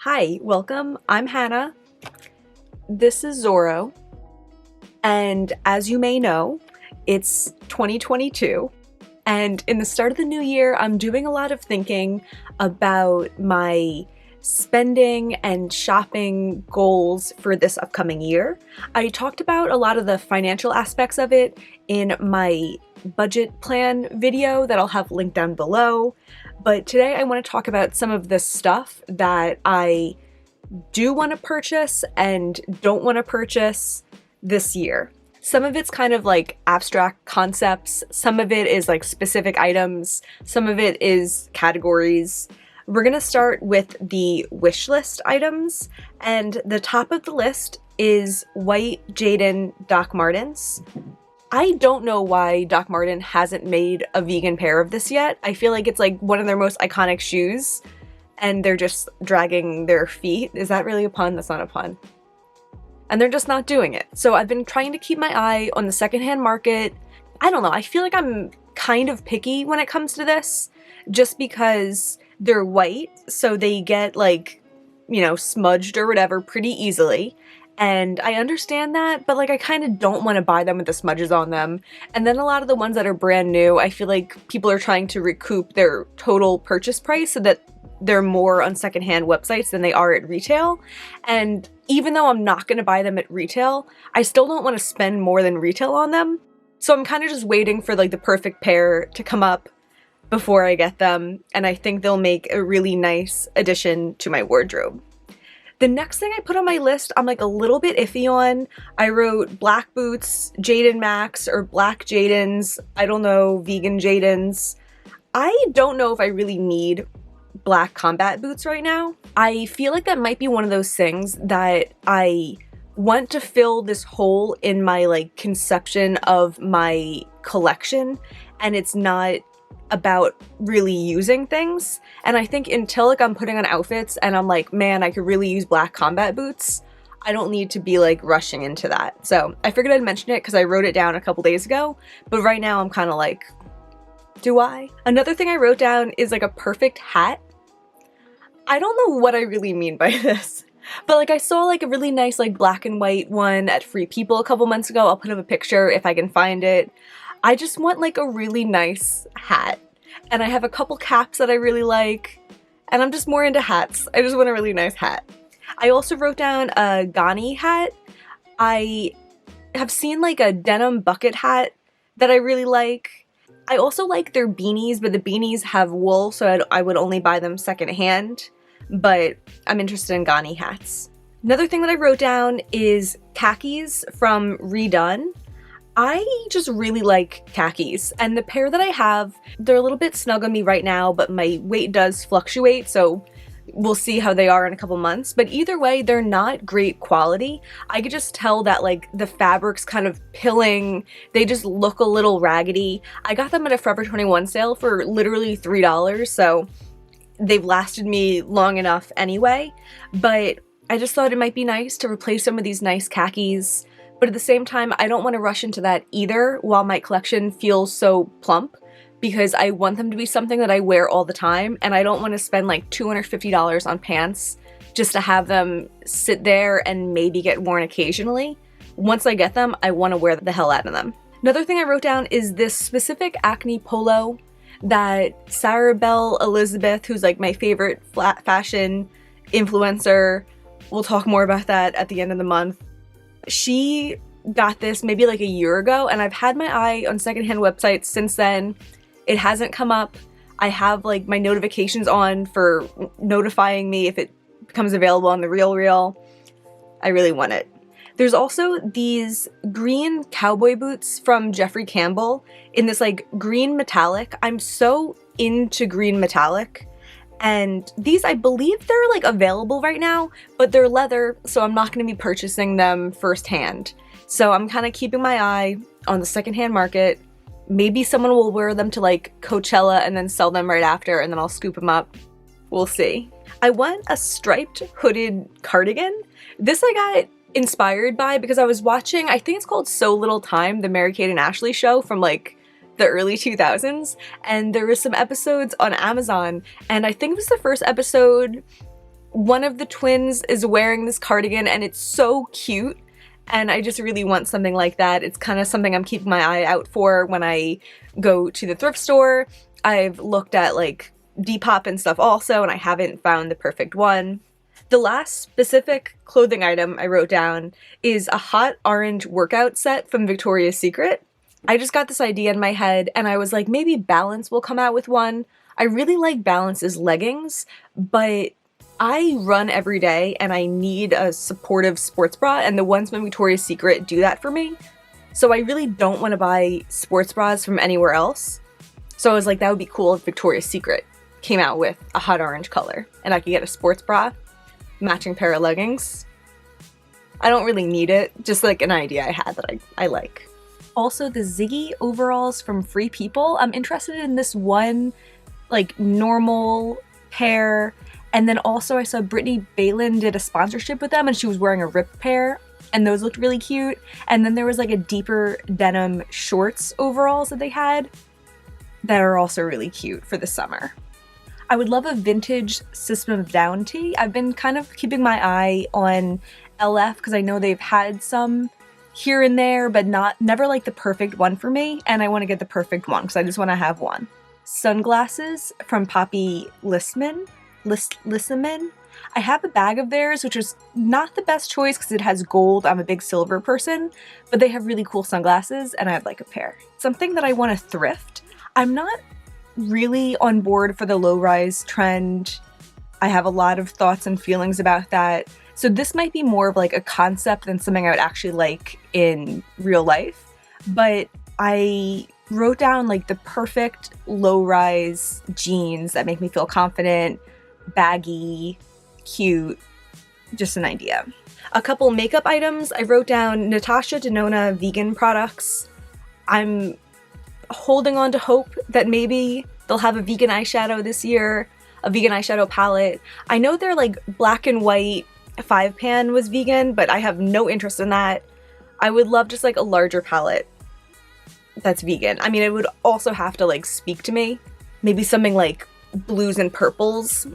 Hi, welcome. I'm Hannah. This is Zorro. And as you may know, it's 2022. And in the start of the new year, I'm doing a lot of thinking about my spending and shopping goals for this upcoming year. I talked about a lot of the financial aspects of it in my budget plan video that I'll have linked down below. But today I want to talk about some of the stuff that I do want to purchase and don't want to purchase this year. Some of it's kind of like abstract concepts, some of it is like specific items, some of it is categories. We're gonna start with the wish list items, and the top of the list is white Jaden Doc Martens. I don't know why Doc Marten hasn't made a vegan pair of this yet. I feel like it's like one of their most iconic shoes, and they're just dragging their feet. Is that really a pun? That's not a pun. And they're just not doing it. So I've been trying to keep my eye on the secondhand market. I don't know, I feel like I'm kind of picky when it comes to this, just because they're white, so they get like, you know, smudged or whatever pretty easily. And I understand that, but like I kind of don't want to buy them with the smudges on them. And then a lot of the ones that are brand new, I feel like people are trying to recoup their total purchase price so that they're more on secondhand websites than they are at retail. And even though I'm not going to buy them at retail, I still don't want to spend more than retail on them. So I'm kind of just waiting for like the perfect pair to come up before I get them. And I think they'll make a really nice addition to my wardrobe. The next thing I put on my list, I'm like a little bit iffy on. I wrote black boots, Jaden Max, or black Jadens, I don't know, vegan Jadens. I don't know if I really need black combat boots right now. I feel like that might be one of those things that I want to fill this hole in my like conception of my collection, and it's not about really using things. And I think until like I'm putting on outfits and I'm like, man, I could really use black combat boots, I don't need to be like rushing into that. So I figured I'd mention it because I wrote it down a couple days ago, but right now I'm kind of like, do I? Another thing I wrote down is like a perfect hat. I don't know what I really mean by this, but like I saw like a really nice like black and white one at Free People a couple months ago. I'll put up a picture if I can find it. I just want like a really nice hat, and I have a couple caps that I really like, and I'm just more into hats. I just want a really nice hat. I also wrote down a Ghani hat. I have seen like a denim bucket hat that I really like. I also like their beanies, but the beanies have wool, so I would only buy them secondhand, but I'm interested in Ghani hats. Another thing that I wrote down is khakis from Redone. I just really like khakis, and the pair that I have, they're a little bit snug on me right now, but my weight does fluctuate, so we'll see how they are in a couple months. But either way, they're not great quality. I could just tell that like the fabric's kind of pilling, they just look a little raggedy. I got them at a Forever 21 sale for literally $3, so they've lasted me long enough anyway, but I just thought it might be nice to replace some of these nice khakis. But at the same time, I don't want to rush into that either while my collection feels so plump, because I want them to be something that I wear all the time, and I don't want to spend like $250 on pants just to have them sit there and maybe get worn occasionally. Once I get them, I want to wear the hell out of them. Another thing I wrote down is this specific acne polo that Sarah Belle Elizabeth, who's like my favorite flat fashion influencer, we'll talk more about that at the end of the month. She got this maybe like a year ago, and I've had my eye on secondhand websites since then. It hasn't come up. I have like my notifications on for notifying me if it becomes available on the RealReal. I really want it. There's also these green cowboy boots from Jeffrey Campbell in this like green metallic. I'm so into green metallic. And these, I believe they're like available right now, but they're leather, so I'm not going to be purchasing them firsthand. So I'm kind of keeping my eye on the secondhand market. Maybe someone will wear them to like Coachella and then sell them right after, and then I'll scoop them up. We'll see. I want a striped hooded cardigan. This I got inspired by because I was watching, I think it's called So Little Time, the Mary-Kate and Ashley show from like the early 2000s, and there was some episodes on Amazon, and I think it was the first episode one of the twins is wearing this cardigan and it's so cute, and I just really want something like that. It's kind of something I'm keeping my eye out for when I go to the thrift store. I've looked at like Depop and stuff also, and I haven't found the perfect one. The last specific clothing item I wrote down is a hot orange workout set from Victoria's Secret. I just got this idea in my head and I was like, maybe Balance will come out with one. I really like Balance's leggings, but I run every day and I need a supportive sports bra, and the ones from Victoria's Secret do that for me. So I really don't want to buy sports bras from anywhere else. So I was like, that would be cool if Victoria's Secret came out with a hot orange color and I could get a sports bra, matching pair of leggings. I don't really need it, just like an idea I had that I like. Also, the Ziggy overalls from Free People. I'm interested in this one like normal pair, and then also I saw Brittany Balin did a sponsorship with them and she was wearing a ripped pair, and those looked really cute. And then there was like a deeper denim shorts overalls that they had that are also really cute for the summer. I would love a vintage System of Down tee. I've been kind of keeping my eye on LF because I know they've had some here and there, but never like the perfect one for me, and I want to get the perfect one because I just want to have one. Sunglasses from Poppy Listman. I have a bag of theirs, which is not the best choice because it has gold. I'm a big silver person, but they have really cool sunglasses and I'd like a pair. Something that I want to thrift. I'm not really on board for the low-rise trend. I have a lot of thoughts and feelings about that. So this might be more of like a concept than something I would actually like in real life. But I wrote down like the perfect low-rise jeans that make me feel confident, baggy, cute, just an idea. A couple makeup items. I wrote down Natasha Denona vegan products. I'm holding on to hope that maybe they'll have a vegan eyeshadow this year, a vegan eyeshadow palette. I know they're like black and white 5-pan was vegan, but I have no interest in that. I would love just like a larger palette that's vegan. I mean, it would also have to like speak to me. Maybe something like blues and purples.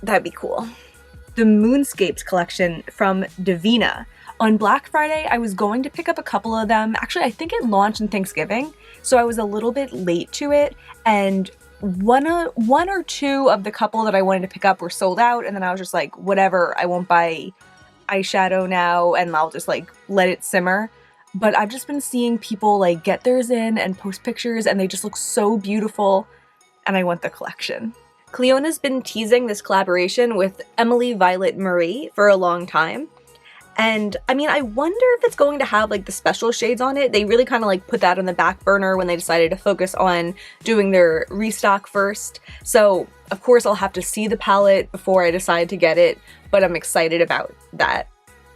That'd be cool. The Moonscapes collection from Divina. On Black Friday, I was going to pick up a couple of them. Actually, I think it launched on Thanksgiving, so I was a little bit late to it, and one or two of the couple that I wanted to pick up were sold out, and then I was just like, whatever, I won't buy eyeshadow now, and I'll just like let it simmer. But I've just been seeing people like get theirs in and post pictures, and they just look so beautiful, and I want the collection. Cleona's been teasing this collaboration with Emily Violet Marie for a long time. And I mean, I wonder if it's going to have like the special shades on it. They really kind of like put that on the back burner when they decided to focus on doing their restock first. So of course I'll have to see the palette before I decide to get it, but I'm excited about that.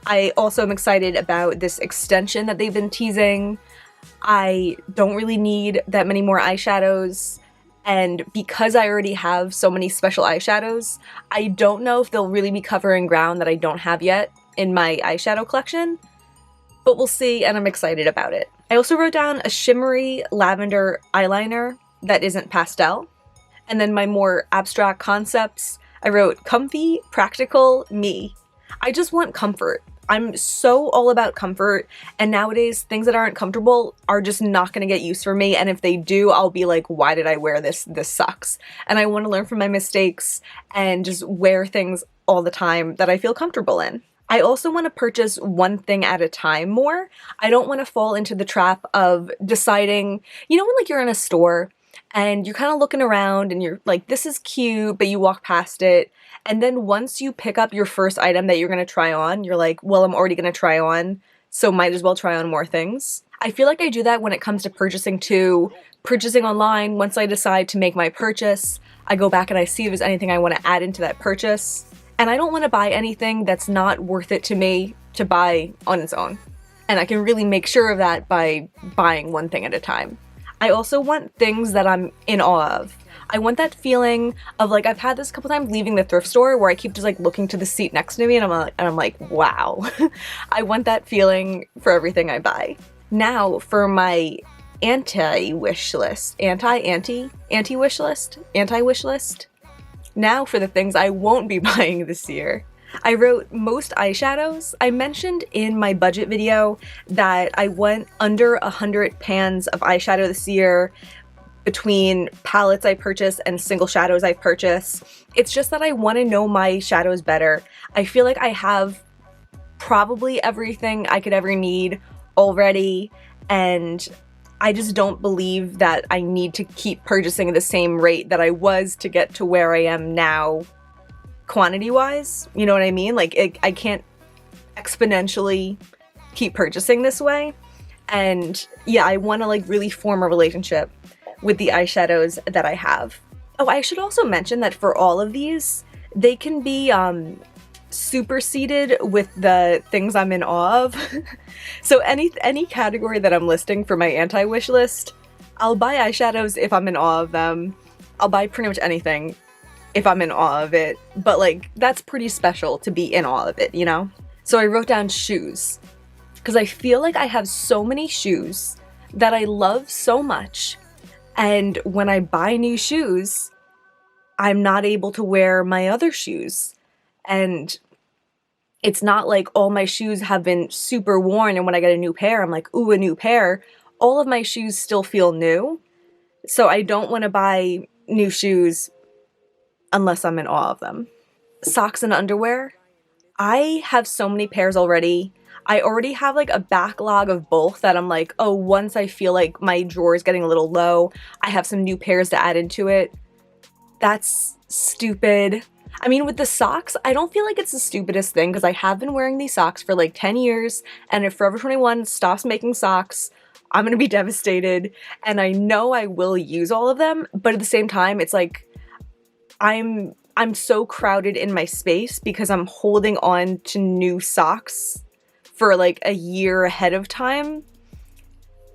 I also am excited about this extension that they've been teasing. I don't really need that many more eyeshadows. And because I already have so many special eyeshadows, I don't know if they'll really be covering ground that I don't have yet in my eyeshadow collection, but we'll see, and I'm excited about it. I also wrote down a shimmery lavender eyeliner that isn't pastel. And then my more abstract concepts, I wrote comfy, practical, me. I just want comfort. I'm so all about comfort, and nowadays things that aren't comfortable are just not going to get used for me, and if they do, I'll be like, why did I wear this? This sucks. And I want to learn from my mistakes and just wear things all the time that I feel comfortable in. I also want to purchase one thing at a time more. I don't want to fall into the trap of deciding, you know, when like you're in a store and you're kind of looking around and you're like, this is cute, but you walk past it. And then once you pick up your first item that you're going to try on, you're like, well, I'm already going to try on, so might as well try on more things. I feel like I do that when it comes to purchasing too. Purchasing online, once I decide to make my purchase, I go back and I see if there's anything I want to add into that purchase. And I don't want to buy anything that's not worth it to me to buy on its own. And I can really make sure of that by buying one thing at a time. I also want things that I'm in awe of. I want that feeling of like, I've had this a couple times leaving the thrift store where I keep just like looking to the seat next to me and I'm like, wow. I want that feeling for everything I buy. Now for my anti-wishlist. Now for the things I won't be buying this year. I wrote most eyeshadows. I mentioned in my budget video that I went under 100 pans of eyeshadow this year between palettes I purchase and single shadows I purchase. It's just that I want to know my shadows better. I feel like I have probably everything I could ever need already, and I just don't believe that I need to keep purchasing at the same rate that I was to get to where I am now quantity-wise. You know what I mean? Like, I can't exponentially keep purchasing this way. And yeah, I want to like really form a relationship with the eyeshadows that I have. Oh, I should also mention that for all of these, they can be superseded with the things I'm in awe of. So any category that I'm listing for my anti-wish list, I'll buy eyeshadows if I'm in awe of them. I'll buy pretty much anything if I'm in awe of it, but like that's pretty special to be in awe of it, you know? So I wrote down shoes because I feel like I have so many shoes that I love so much, and when I buy new shoes, I'm not able to wear my other shoes. And it's not like all my shoes have been super worn and when I get a new pair, I'm like, ooh, a new pair. All of my shoes still feel new. So I don't want to buy new shoes unless I'm in awe of them. Socks and underwear. I have so many pairs already. I already have like a backlog of both that I'm like, oh, once I feel like my drawer is getting a little low, I have some new pairs to add into it. That's stupid. I mean, with the socks, I don't feel like it's the stupidest thing because I have been wearing these socks for like 10 years, and if Forever 21 stops making socks, I'm gonna be devastated, and I know I will use all of them, but at the same time, it's like I'm so crowded in my space because I'm holding on to new socks for like a year ahead of time.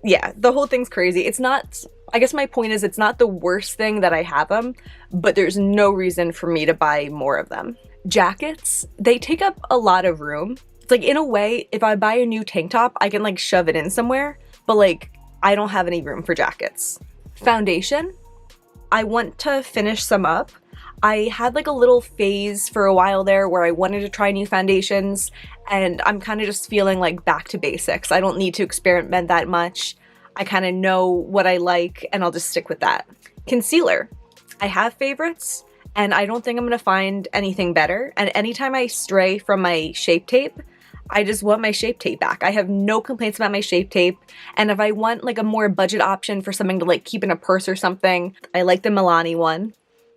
Yeah, the whole thing's crazy. It's not, I guess my point is it's not the worst thing that I have them, but there's no reason for me to buy more of them. Jackets, they take up a lot of room. It's like, in a way, if I buy a new tank top, I can like shove it in somewhere, but like I don't have any room for jackets. Foundation, I want to finish some up. I had like a little phase for a while there where I wanted to try new foundations, and I'm kind of just feeling like back to basics. I don't need to experiment that much. I kind of know what I like and I'll just stick with that. Concealer. I have favorites and I don't think I'm gonna find anything better. And anytime I stray from my Shape Tape, I just want my Shape Tape back. I have no complaints about my Shape Tape. And if I want like a more budget option for something to like keep in a purse or something, I like the Milani one.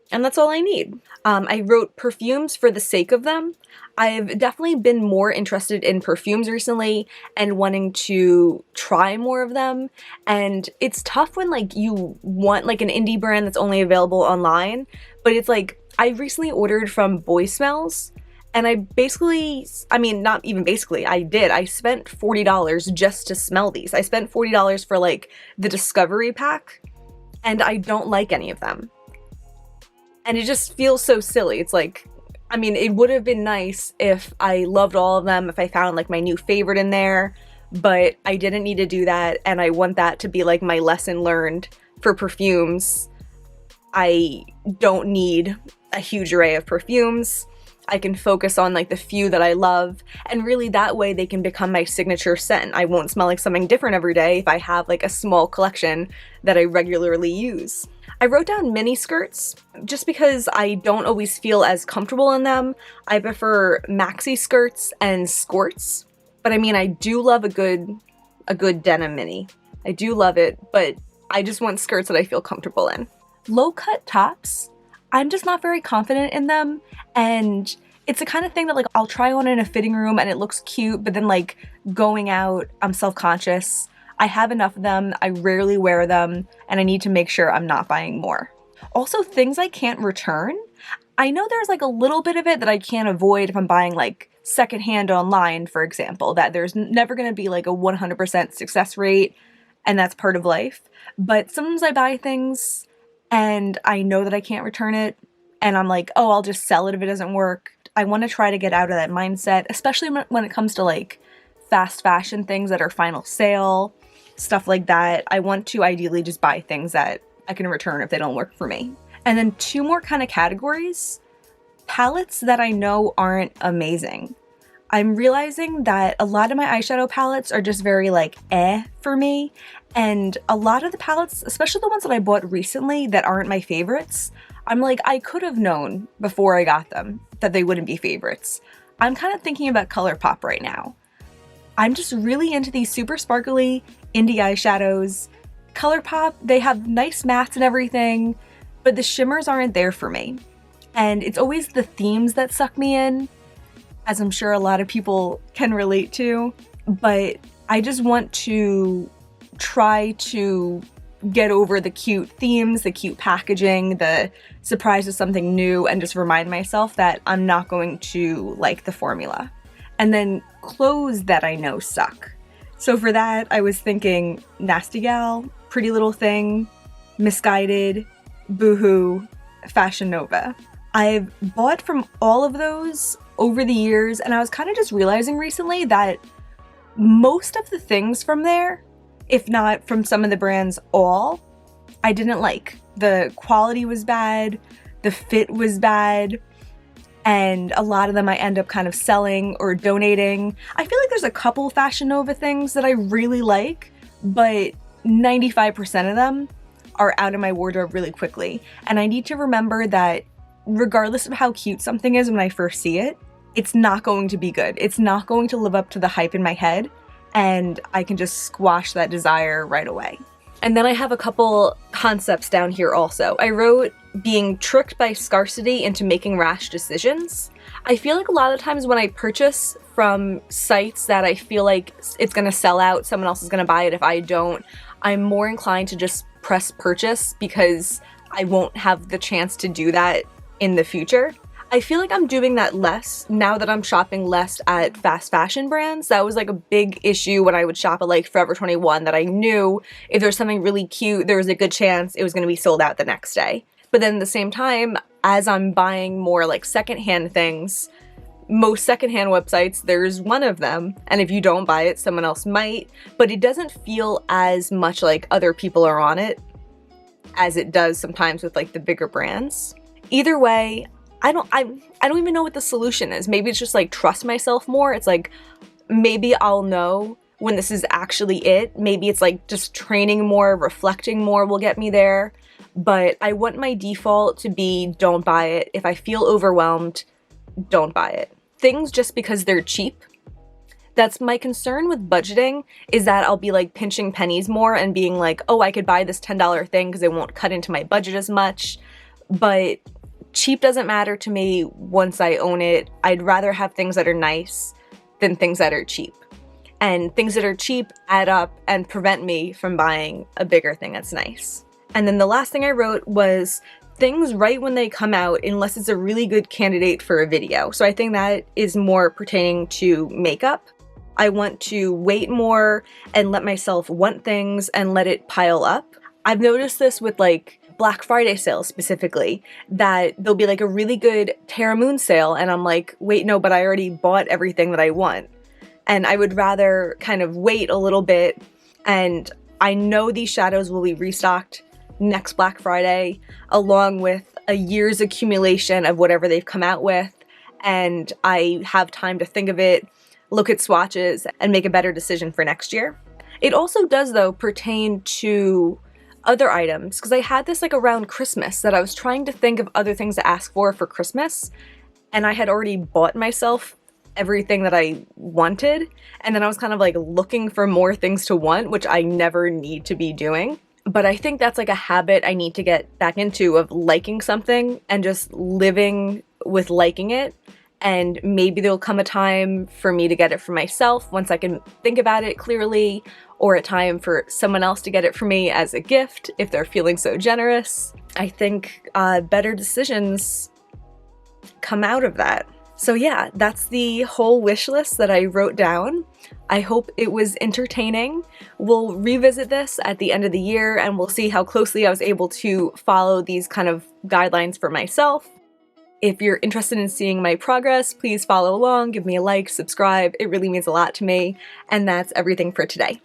And that's all I need. I wrote perfumes for the sake of them. I've definitely been more interested in perfumes recently and wanting to try more of them. And it's tough when like you want like an indie brand that's only available online, but it's like I recently ordered from Boy Smells, and I basically, I mean, not even basically, I spent $40 just to smell these. I spent $40 for like the Discovery pack, and I don't like any of them. And it just feels so silly. It's like, I mean, it would have been nice if I loved all of them, if I found like my new favorite in there, but I didn't need to do that, and I want that to be like my lesson learned for perfumes. I don't need a huge array of perfumes. I can focus on like the few that I love, and really that way they can become my signature scent. I won't smell like something different every day if I have like a small collection that I regularly use. I wrote down mini skirts just because I don't always feel as comfortable in them. I prefer maxi skirts and skirts, but I mean, I do love a good denim mini. I do love it, but I just want skirts that I feel comfortable in. Low cut tops, I'm just not very confident in them, and it's the kind of thing that like I'll try on in a fitting room and it looks cute, but then like going out, I'm self-conscious. I have enough of them, I rarely wear them, and I need to make sure I'm not buying more. Also, things I can't return. I know there's like a little bit of it that I can't avoid if I'm buying like secondhand online, for example, that there's never gonna be like a 100% success rate, and that's part of life. But sometimes I buy things and I know that I can't return it, and I'm like, oh, I'll just sell it if it doesn't work. I want to try to get out of that mindset, especially when it comes to like fast fashion things that are final sale, stuff like that. I want to ideally just buy things that I can return if they don't work for me. And then 2 more kind of categories. Palettes that I know aren't amazing. I'm realizing that a lot of my eyeshadow palettes are just very like for me. And a lot of the palettes, especially the ones that I bought recently that aren't my favorites, I'm like, I could have known before I got them that they wouldn't be favorites. I'm kind of thinking about ColourPop right now. I'm just really into these super sparkly indie eyeshadows. ColourPop, they have nice mattes and everything, but the shimmers aren't there for me. And it's always the themes that suck me in, as I'm sure a lot of people can relate to. But I just want to try to get over the cute themes, the cute packaging, the surprise of something new, and just remind myself that I'm not going to like the formula. And then clothes that I know suck. So for that, I was thinking Nasty Gal, Pretty Little Thing, Misguided, Boohoo, Fashion Nova. I've bought from all of those over the years, and I was kind of just realizing recently that most of the things from there, if not from some of the brands all, I didn't like. The quality was bad, the fit was bad, and a lot of them I end up kind of selling or donating. I feel like there's a couple Fashion Nova things that I really like, but 95% of them are out of my wardrobe really quickly. And I need to remember that regardless of how cute something is when I first see it, it's not going to be good. It's not going to live up to the hype in my head, and I can just squash that desire right away. And then I have a couple concepts down here also. I wrote being tricked by scarcity into making rash decisions. I feel like a lot of times when I purchase from sites that I feel like it's gonna sell out, someone else is gonna buy it if I don't, I'm more inclined to just press purchase because I won't have the chance to do that in the future. I feel like I'm doing that less now that I'm shopping less at fast fashion brands. That was like a big issue when I would shop at like Forever 21, that I knew if there was something really cute, there was a good chance it was going to be sold out the next day. But then at the same time, as I'm buying more like secondhand things, most secondhand websites, there's one of them, and if you don't buy it, someone else might, but it doesn't feel as much like other people are on it as it does sometimes with like the bigger brands. Either way, I don't even know what the solution is. Maybe it's just like trust myself more. It's like maybe I'll know when this is actually it. Maybe it's like just training more, reflecting more will get me there. But I want my default to be don't buy it. If I feel overwhelmed, don't buy it. Things just because they're cheap. That's my concern with budgeting, is that I'll be like pinching pennies more and being like, oh, I could buy this $10 thing because it won't cut into my budget as much. But cheap doesn't matter to me once I own it. I'd rather have things that are nice than things that are cheap. And things that are cheap add up and prevent me from buying a bigger thing that's nice. And then the last thing I wrote was things right when they come out, unless it's a really good candidate for a video. So I think that is more pertaining to makeup. I want to wait more and let myself want things and let it pile up. I've noticed this with like Black Friday sales specifically, that there'll be like a really good Terra Moon sale and I'm like, wait, no, but I already bought everything that I want. And I would rather kind of wait a little bit, and I know these shadows will be restocked next Black Friday along with a year's accumulation of whatever they've come out with, and I have time to think of it, look at swatches, and make a better decision for next year. It also does though pertain to other items, because I had this like around Christmas that I was trying to think of other things to ask for Christmas, and I had already bought myself everything that I wanted, and then I was kind of like looking for more things to want, which I never need to be doing. But I think that's like a habit I need to get back into, of liking something and just living with liking it. And maybe there'll come a time for me to get it for myself once I can think about it clearly, or a time for someone else to get it for me as a gift if they're feeling so generous. I think better decisions come out of that. So yeah, that's the whole wish list that I wrote down. I hope it was entertaining. We'll revisit this at the end of the year and we'll see how closely I was able to follow these kind of guidelines for myself. If you're interested in seeing my progress, please follow along, give me a like, subscribe. It really means a lot to me. And that's everything for today.